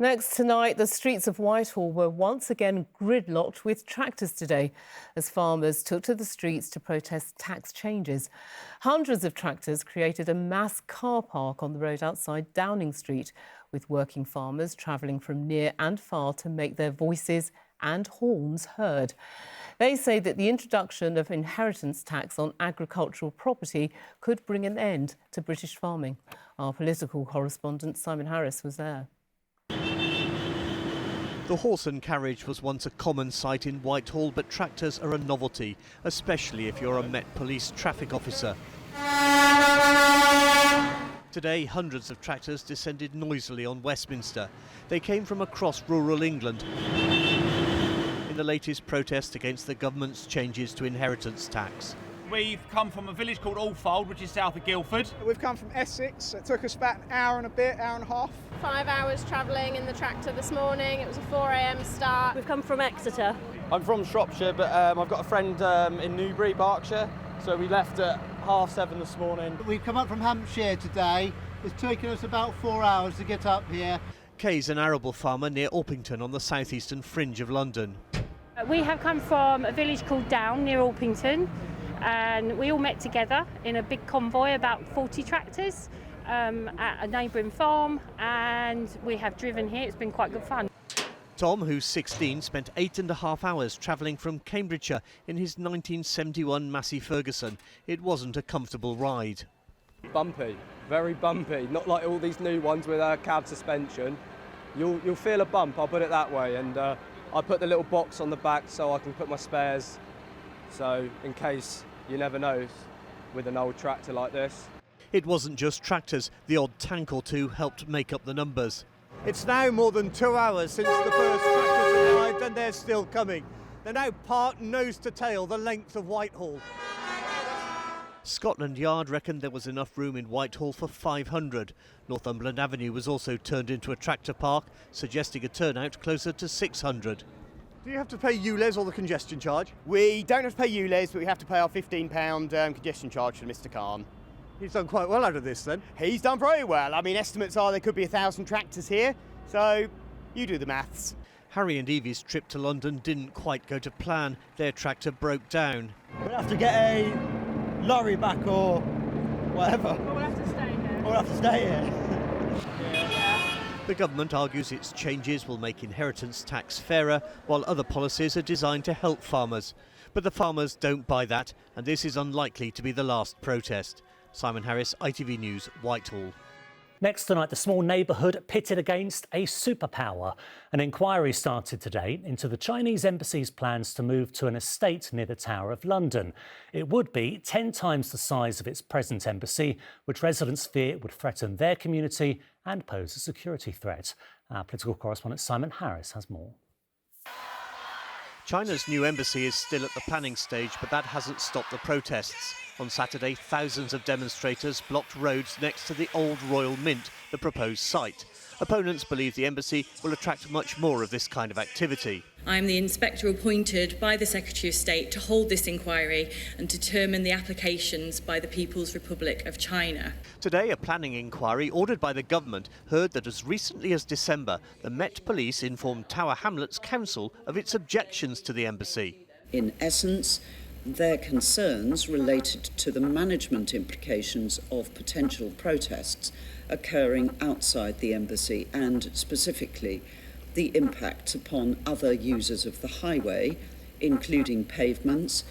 Next tonight, the streets of Whitehall were once again gridlocked with tractors today as farmers took to the streets to protest tax changes. Hundreds of tractors created a mass car park on the road outside Downing Street, with working farmers travelling from near and far to make their voices and horns heard. They say that the introduction of inheritance tax on agricultural property could bring an end to British farming. Our political correspondent Simon Harris was there. The horse and carriage was once a common sight in Whitehall, but tractors are a novelty, especially if you're a Met Police traffic officer. Today, hundreds of tractors descended noisily on Westminster. They came from across rural England in the latest protest against the government's changes to inheritance tax. We've come from a village called Alfold, which is south of Guildford. We've come from Essex. It took us about an hour and a bit, hour and a half. 5 hours travelling in the tractor this morning. It was a 4 a.m. start. We've come from Exeter. I'm from Shropshire, but I've got a friend in Newbury, Berkshire, so we left at 7:30 this morning. We've come up from Hampshire today. It's taken us about 4 hours to get up here. Kay's an arable farmer near Orpington on the southeastern fringe of London. We have come from a village called Down near Orpington, and we all met together in a big convoy, about 40 tractors, at a neighbouring farm, and we have driven here. It's been quite good fun. Tom, who's 16, spent 8.5 hours travelling from Cambridgeshire in his 1971 Massey Ferguson. It wasn't a comfortable ride. Bumpy, very bumpy, not like all these new ones with a cab suspension. You'll feel a bump, I'll put it that way, and I put the little box on the back so I can put my spares, so in case, you never know with an old tractor like this. It wasn't just tractors, the odd tank or two helped make up the numbers. It's now more than 2 hours since the first tractors arrived, and they're still coming. They're now part nose to tail the length of Whitehall. Scotland Yard reckoned there was enough room in Whitehall for 500. Northumberland Avenue was also turned into a tractor park, suggesting a turnout closer to 600. Do you have to pay ULEZ or the congestion charge? We don't have to pay ULEZ, but we have to pay our £15 congestion charge to Mr. Khan. He's done quite well out of this then. He's done very well. I mean, estimates are there could be 1,000 tractors here, so you do the maths. Harry and Evie's trip to London didn't quite go to plan. Their tractor broke down. We'll have to get a lorry back or whatever. We'll have to stay here. We'll have to stay here. The government argues its changes will make inheritance tax fairer, while other policies are designed to help farmers. But the farmers don't buy that, and this is unlikely to be the last protest. Simon Harris, ITV News, Whitehall. Next tonight, the small neighbourhood pitted against a superpower. An inquiry started today into the Chinese embassy's plans to move to an estate near the Tower of London. It would be 10 times the size of its present embassy, which residents fear would threaten their community and pose a security threat. Our political correspondent Simon Harris has more. China's new embassy is still at the planning stage, but that hasn't stopped the protests. On Saturday, thousands of demonstrators blocked roads next to the old Royal Mint, the proposed site. Opponents believe the embassy will attract much more of this kind of activity. I'm the inspector appointed by the Secretary of State to hold this inquiry and determine the applications by the People's Republic of China. Today, a planning inquiry ordered by the government heard that as recently as December, the Met Police informed Tower Hamlets Council of its objections to the embassy. In essence, their concerns related to the management implications of potential protests occurring outside the embassy, and specifically the impact upon other users of the highway, including pavements.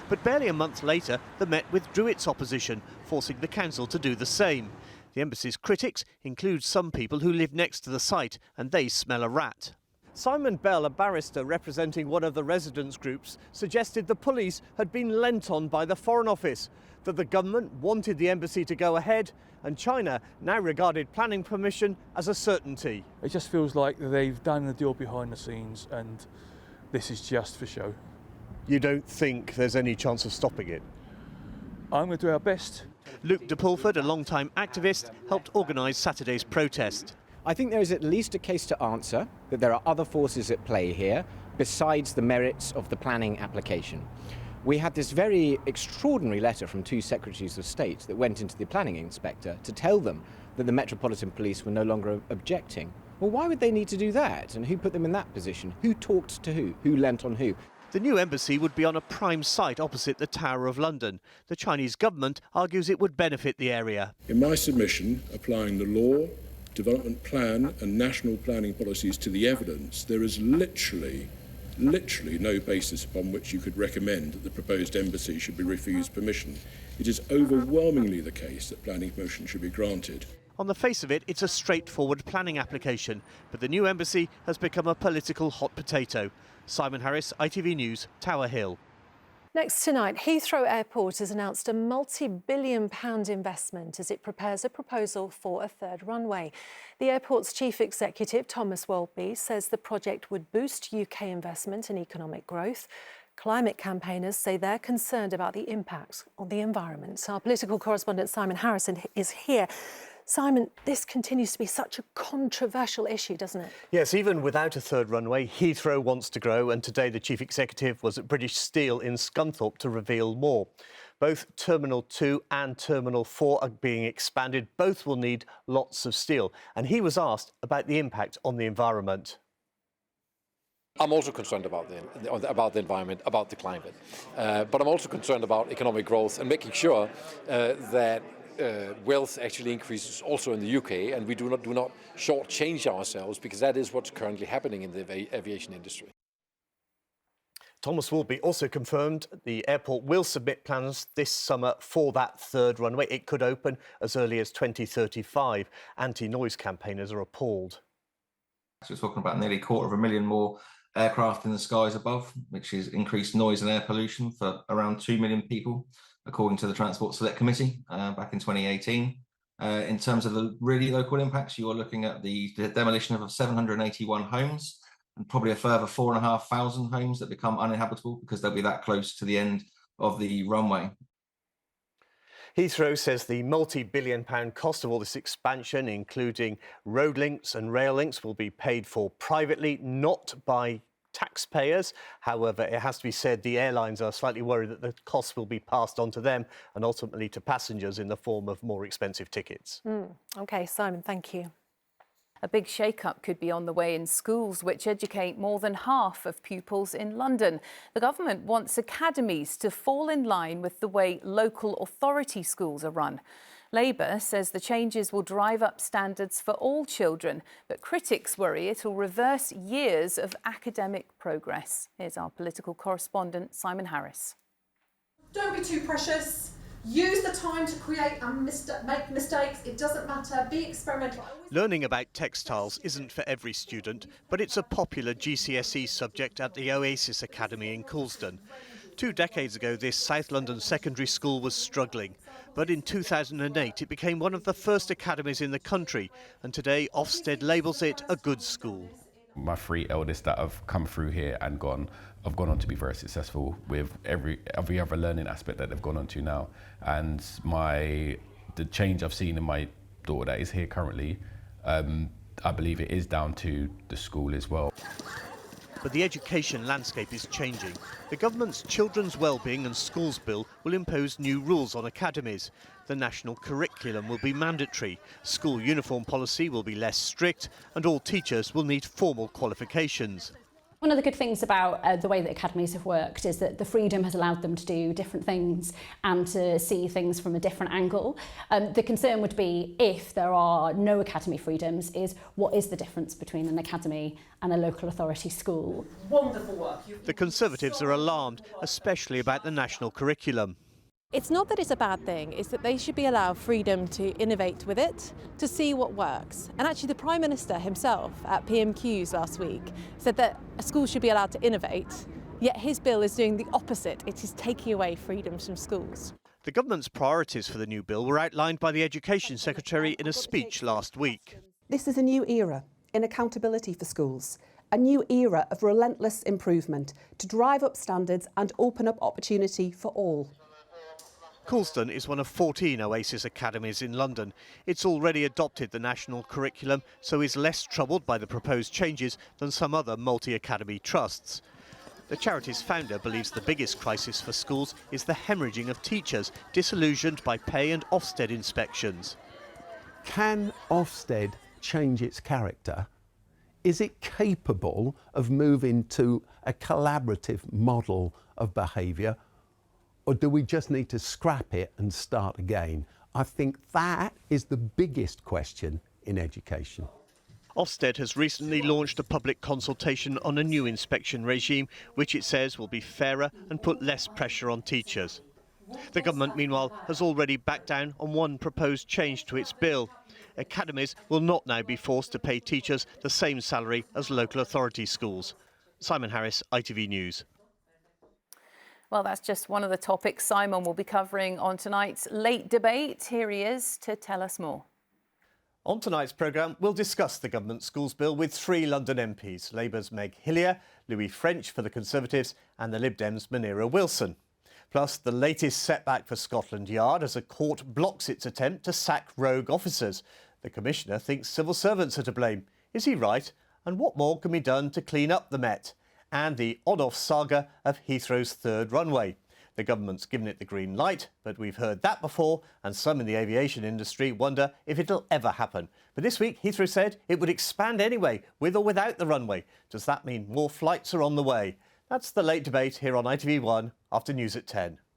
But barely a month later, the Met withdrew its opposition, forcing the council to do the same. The embassy's critics include some people who live next to the site, and they smell a rat. Simon Bell, a barrister representing one of the residents' groups, suggested the police had been lent on by the Foreign Office, that the government wanted the embassy to go ahead, and China now regarded planning permission as a certainty. It just feels like they've done the deal behind the scenes and this is just for show. You don't think there's any chance of stopping it? I'm going to do our best. Luke de Pulford, a long-time activist, helped organise Saturday's protest. I think there is at least a case to answer that there are other forces at play here besides the merits of the planning application. We had this very extraordinary letter from 2 secretaries of state that went into the planning inspector to tell them that the Metropolitan Police were no longer objecting Well, why would they need to do that? And who put them in that position? Who talked to who? Who lent on who? The new embassy would be on a prime site opposite the Tower of London. The Chinese government argues it would benefit the area. In my submission, applying the law, development plan and national planning policies to the evidence, there is literally no basis upon which you could recommend that the proposed embassy should be refused permission. It is overwhelmingly the case that planning permission should be granted. On the face of it, it's a straightforward planning application, but the new embassy has become a political hot potato. Simon Harris, ITV News, Tower Hill. Next tonight, Heathrow Airport has announced a multi-billion-pound investment as it prepares a proposal for a third runway. The airport's chief executive, Thomas Waldby, says the project would boost UK investment and economic growth. Climate campaigners say they're concerned about the impact on the environment. Our political correspondent Simon Harrison is here. Simon, this continues to be such a controversial issue, doesn't it? Yes, even without a third runway, Heathrow wants to grow, and today the chief executive was at British Steel in Scunthorpe to reveal more. Both Terminal 2 and Terminal 4 are being expanded. Both will need lots of steel, and he was asked about the impact on the environment. I'm also concerned about the environment, about the climate, but I'm also concerned about economic growth and making sure that wealth actually increases also in the UK, and we do not shortchange ourselves, because that is what's currently happening in the aviation industry. Thomas Waldby also confirmed the airport will submit plans this summer for that third runway. It could open as early as 2035. Anti-noise campaigners are appalled. So we're talking about nearly 250,000 more aircraft in the skies above, which is increased noise and air pollution for around 2 million people, according to the Transport Select Committee back in 2018. In terms of the really local impacts, you're looking at the demolition of 781 homes and probably a further 4,500 homes that become uninhabitable because they'll be that close to the end of the runway. Heathrow says the multi-billion-pound cost of all this expansion, including road links and rail links, will be paid for privately, not by taxpayers. However, it has to be said the airlines are slightly worried that the costs will be passed on to them and ultimately to passengers in the form of more expensive tickets. OK, Simon, thank you. A big shake-up could be on the way in schools, which educate more than half of pupils in London. The government wants academies to fall in line with the way local authority schools are run. Labour says the changes will drive up standards for all children, but critics worry it'll reverse years of academic progress. Here's our political correspondent, Simon Harris. Don't be too precious. Use the time to create and make mistakes. It doesn't matter. Be experimental. Learning about textiles isn't for every student, but it's a popular GCSE subject at the Oasis Academy in Coulsdon. 2 decades ago, this South London secondary school was struggling, but in 2008 it became one of the first academies in the country, and today Ofsted labels it a good school. My 3 eldest that have come through here and have gone on to be very successful with every other learning aspect that they've gone on to now. And the change I've seen in my daughter that is here currently, I believe it is down to the school as well. But the education landscape is changing. The government's Children's Wellbeing and Schools Bill will impose new rules on academies. The national curriculum will be mandatory, school uniform policy will be less strict, and all teachers will need formal qualifications. One of the good things about the way that academies have worked is that the freedom has allowed them to do different things and to see things from a different angle. The concern would be, if there are no academy freedoms, is what is the difference between an academy and a local authority school? Wonderful work. The Conservatives are alarmed, especially about the national curriculum. It's not that it's a bad thing, it's that they should be allowed freedom to innovate with it, to see what works. And actually the Prime Minister himself at PMQs last week said that a school should be allowed to innovate, yet his bill is doing the opposite. It is taking away freedoms from schools. The government's priorities for the new bill were outlined by the Education Secretary in a speech last week. This is a new era in accountability for schools, a new era of relentless improvement to drive up standards and open up opportunity for all. Coulsdon is one of 14 Oasis academies in London. It's already adopted the national curriculum, so is less troubled by the proposed changes than some other multi-academy trusts. The charity's founder believes the biggest crisis for schools is the hemorrhaging of teachers, disillusioned by pay and Ofsted inspections. Can Ofsted change its character is it capable of moving to a collaborative model of behaviour, or do we just need to scrap it and start again? I think that is the biggest question in education. Ofsted has recently launched a public consultation on a new inspection regime, which it says will be fairer and put less pressure on teachers. The government, meanwhile, has already backed down on one proposed change to its bill. Academies will not now be forced to pay teachers the same salary as local authority schools. Simon Harris, ITV News. Well, that's just one of the topics Simon will be covering on tonight's Late Debate. Here he is to tell us more. On tonight's programme, we'll discuss the government schools bill with 3 London MPs, Labour's Meg Hillier, Louis French for the Conservatives and the Lib Dems' Munira Wilson. Plus, the latest setback for Scotland Yard as a court blocks its attempt to sack rogue officers. The Commissioner thinks civil servants are to blame. Is he right? And what more can be done to clean up the Met? And the on-off saga of Heathrow's third runway. The government's given it the green light, but we've heard that before, and some in the aviation industry wonder if it'll ever happen. But this week, Heathrow said it would expand anyway, with or without the runway. Does that mean more flights are on the way? That's the Late Debate here on ITV1 after news at 10.